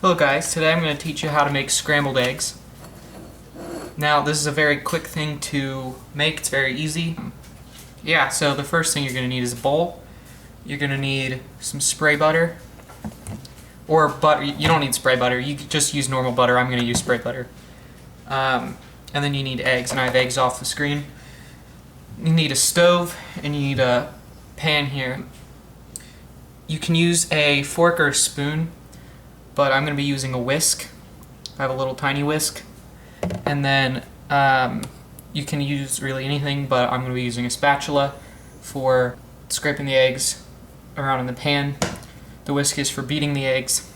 Hello guys, today I'm going to teach you how to make scrambled eggs. Now this is a very quick thing to make, it's very easy. So the first thing you're going to need is a bowl. You're going to need some spray butter, or butter. You don't need spray butter, you could just use normal butter. I'm going to use spray butter. And then you need eggs, and I have eggs off the screen. You need a stove, and you need a pan here. You can use a fork or a spoon, but I'm going to be using a whisk. I have a little tiny whisk. And then you can use really anything, but I'm going to be using a spatula for scraping the eggs around in the pan. The whisk is for beating the eggs.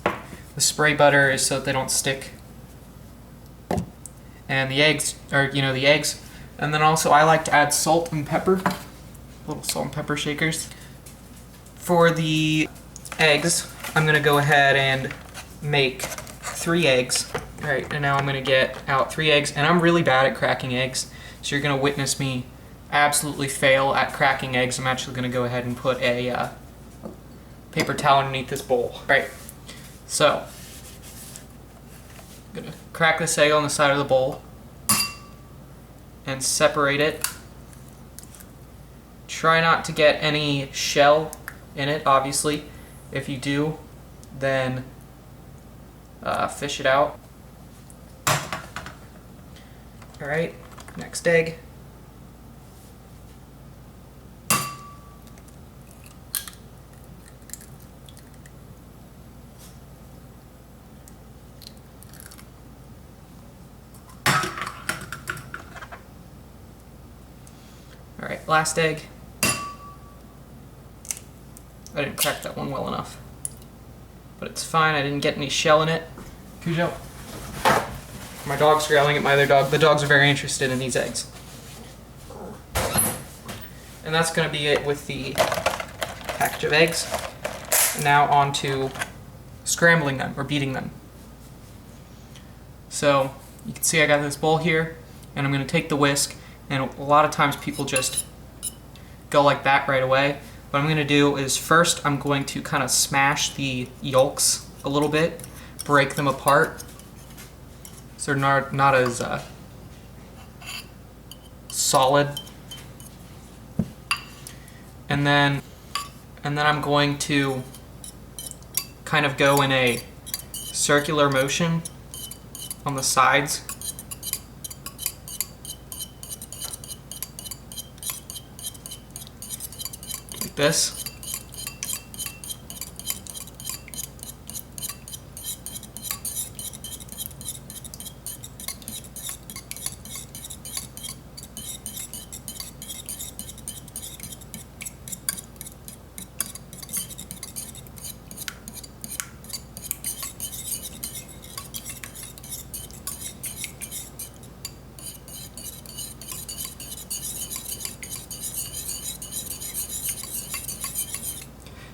The spray butter is so that they don't stick. And the eggs are, the eggs. And then also I like to add salt and pepper, little salt and pepper shakers. For the eggs, I'm going to go ahead and make 3 eggs. Alright, and now I'm going to get out 3 eggs, and I'm really bad at cracking eggs, so you're going to witness me absolutely fail at cracking eggs. I'm actually going to go ahead and put a paper towel underneath this bowl. Alright, so I'm going to crack this egg on the side of the bowl and separate it. Try not to get any shell in it, obviously. If you do, then fish it out. Alright, next egg. Alright, last egg. I didn't crack that one well enough, but it's fine. I didn't get any shell in it. Cujo. My dog's growling at my other dog. The dogs are very interested in these eggs. And that's going to be it with the package of eggs. And now on to scrambling them, or beating them. So you can see I got this bowl here, and I'm going to take the whisk, and a lot of times people just go like that right away. What I'm going to do is first I'm going to kind of smash the yolks a little bit, break them apart so they're not as solid. And then I'm going to kind of go in a circular motion on the sides. Like this.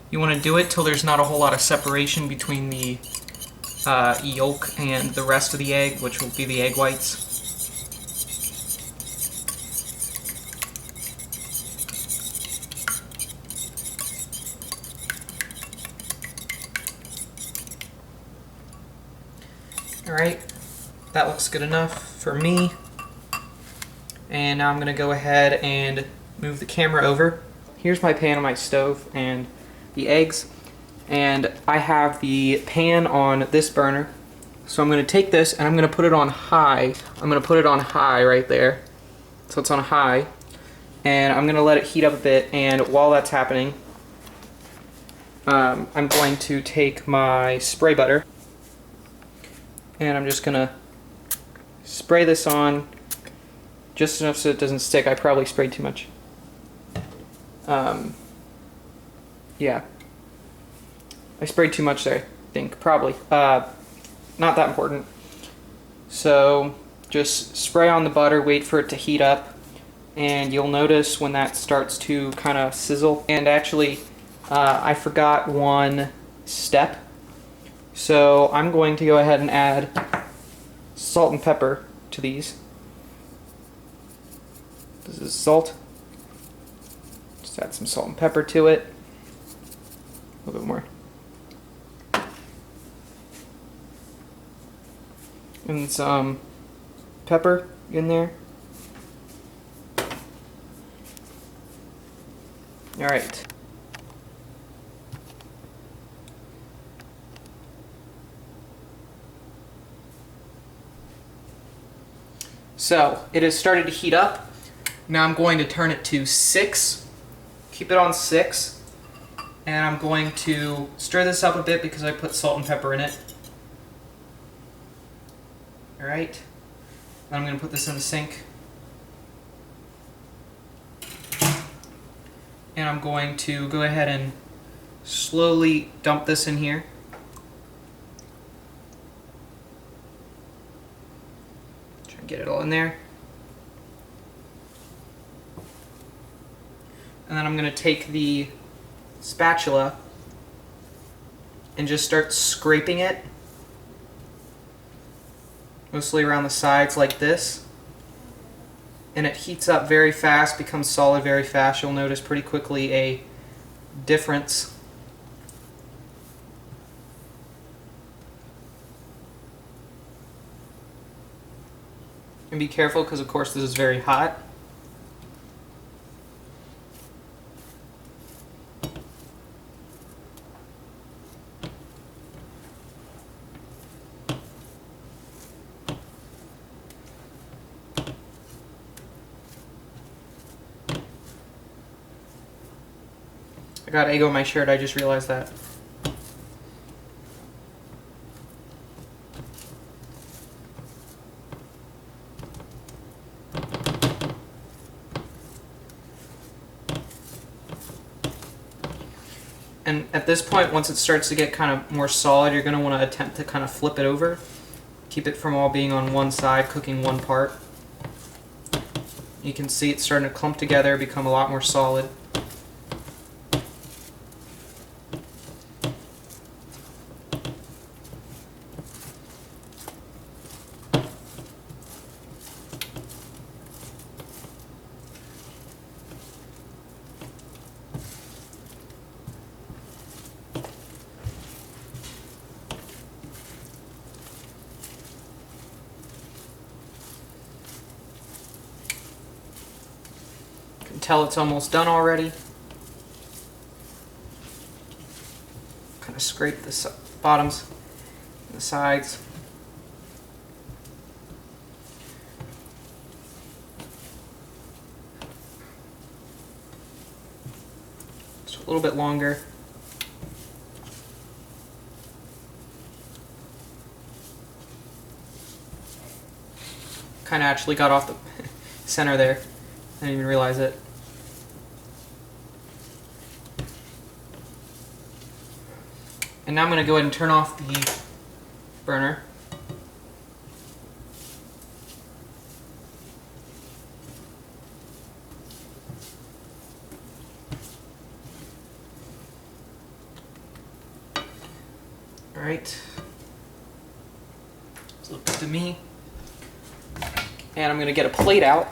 You want to do it till there's not a whole lot of separation between the yolk and the rest of the egg, which will be the egg whites. Alright, that looks good enough for me. And now I'm going to go ahead and move the camera over. Here's my pan on my stove and the eggs, and I have the pan on this burner, so I'm going to take this and I'm going to put it on high. I'm going to put it on high right there, so it's on high, and I'm going to let it heat up a bit. And while that's happening, I'm going to take my spray butter and I'm just going to spray this on just enough so it doesn't stick. I probably sprayed too much. Yeah, I sprayed too much there, I think, probably. Not that important. So just spray on the butter, wait for it to heat up, and you'll notice when that starts to kind of sizzle. And actually, I forgot one step. So I'm going to go ahead and add salt and pepper to these. This is salt. Just add some salt and pepper to it. A little bit more. and some pepper in there. All right. So it has started to heat up. Now I'm going to turn it to 6. Keep it on 6. And I'm going to stir this up a bit because I put salt and pepper in it. All right. Then I'm going to put this in the sink. And I'm going to go ahead and slowly dump this in here. Try and get it all in there. And then I'm going to take the spatula and just start scraping it, mostly around the sides like this. And it heats up very fast, becomes solid very fast. You'll notice pretty quickly a difference. And be careful because of course this is very hot. I got egg on my shirt, I just realized that. And at this point, once it starts to get kind of more solid, you're going to want to attempt to kind of flip it over. Keep it from all being on one side, cooking one part. You can see it's starting to clump together, become a lot more solid. Tell it's almost done already. Kind of scrape the bottoms and the sides. Just a little bit longer. Kind of actually got off the center there. I didn't even realize it. And now I'm going to go ahead and turn off the burner. All right. This looks good to me. And I'm going to get a plate out.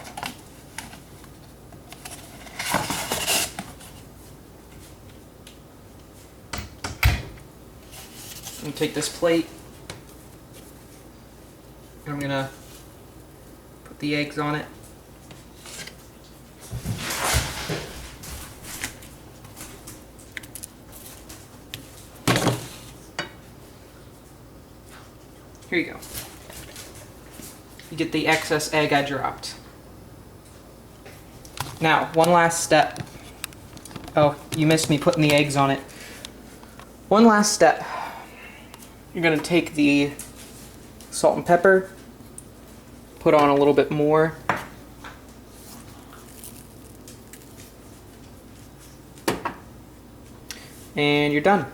I'm going to take this plate, and I'm going to put the eggs on it. Here you go. You get the excess egg I dropped. Now, one last step. Oh, you missed me putting the eggs on it. One last step. You're going to take the salt and pepper, put on a little bit more, and you're done.